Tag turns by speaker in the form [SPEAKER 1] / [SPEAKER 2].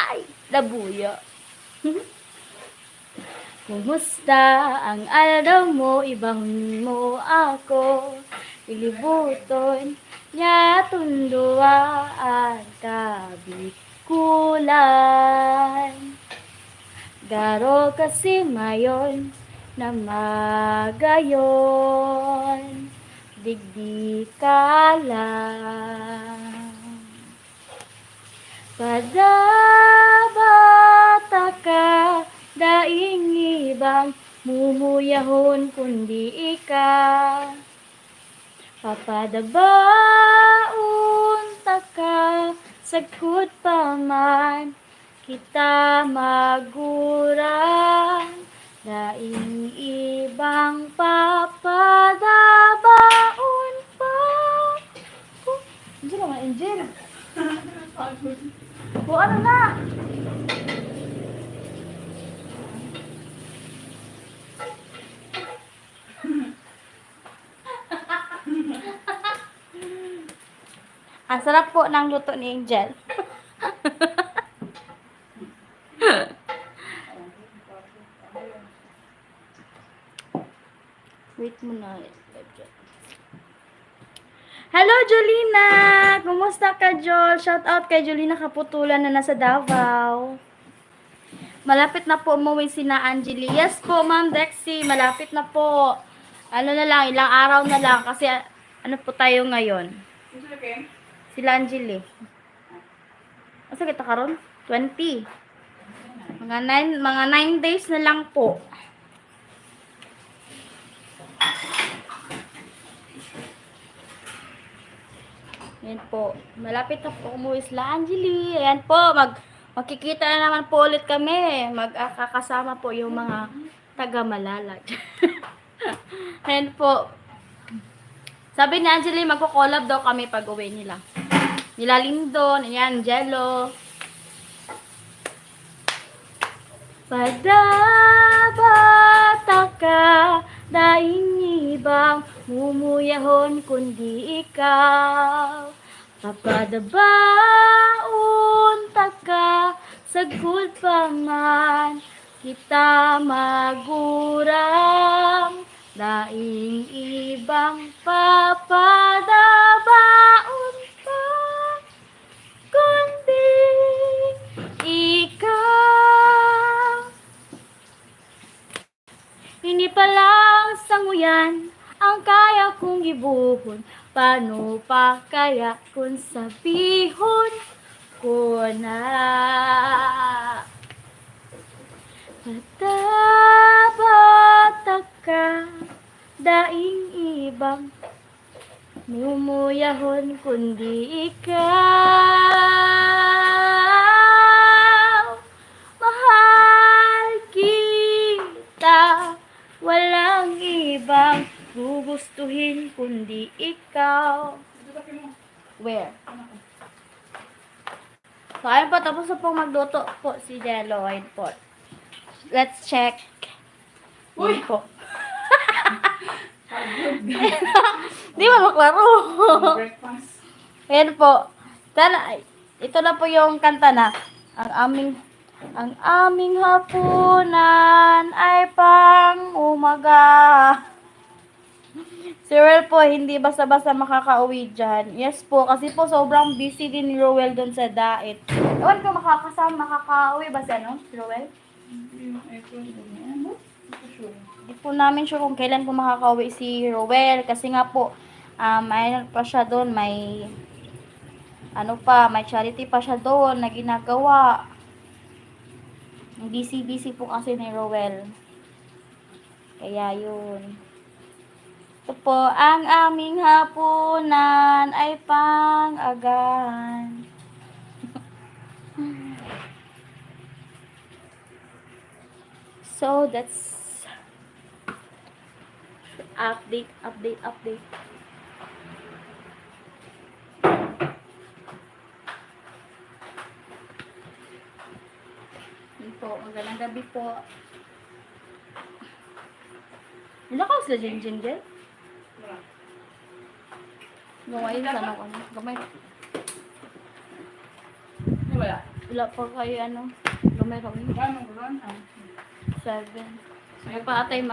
[SPEAKER 1] Ay! Labuyo. Kumusta ang araw mo? Ibahon mo ako. Ilibuton niya tunduan kabikulan. Garo kasi mayon na magayon. Digdi ka lang. Padabata ka, daing ibang mumuyahon kundi ikaw. Papadabaon ta ka, sagkod pa man kita magurang. Daing ibang papadabaon pa. Angel naman, Angel. O ano na? Ang sarap po ng luto ni Angel. Wait mo na. Hello, Jolina! Kumusta ka, Jol? Shout out kay Jolina Kaputulan na nasa Davao. Malapit na po umuwi si na Angeli. Yes po, Ma'am Dexy. Malapit na po. Ano na lang, ilang araw na lang. Kasi ano po tayo ngayon? Sila Angeli. Asa kita karon? 20. Mga 9 days na lang po. Ayan po. Malapit na po umuwi sila Angeli. Ayan po. Magkikita na naman po ulit kami. Magkakasama po yung mga taga-Malalag. Ayan po. Sabi ni Angeli, magko-collab daw kami pag uwi nila. Nila Lindon, ayan, Jello. Padabata ka, daing ibang mumuyahon kundi ikaw. Papadabaon ta ka, sagkod pa man kita magurang. Daing ibang papadabaon pa kundi ikaw. Hindi pa lang sanguyan ang kaya kong ibuhon. Paano pa kaya kung sabihon ko na? Patabata ka, daing ibang mumuyahon kundi ikaw. Mahal kita, walang ibang gugustuhin kundi ikaw. Where? So, ayun po, tapos na pong magluto po si Jello. Ayun po. Let's check. Uy! Po. Di ba maklaro? Ayan po. Ito na po yung kanta na. Ang aming hapunan ay pang umaga. Si Rowel po, hindi basta-basta makakauwi dyan. Yes po, kasi po sobrang busy din ni Rowel doon sa dait. Ewan ko makakauwi ba siya, no? Si Rowel? Hindi po namin sure kung kailan po makakauwi si Rowel. Kasi nga po, mayroon pa siya doon, may charity pa siya doon na ginagawa. Busy po kasi ni Rowel. Kaya yun. Ito po, ang aming hapunan ay pang-agan. So, that's update. Yun po, magandang gabi po. Nilakaw sila Jinjin, Jel? Gawain sa ano. Gamay.
[SPEAKER 2] Wala.
[SPEAKER 1] Wala pa kayo ano. Lumero.
[SPEAKER 2] Paano ko lang?
[SPEAKER 1] 7. May paatay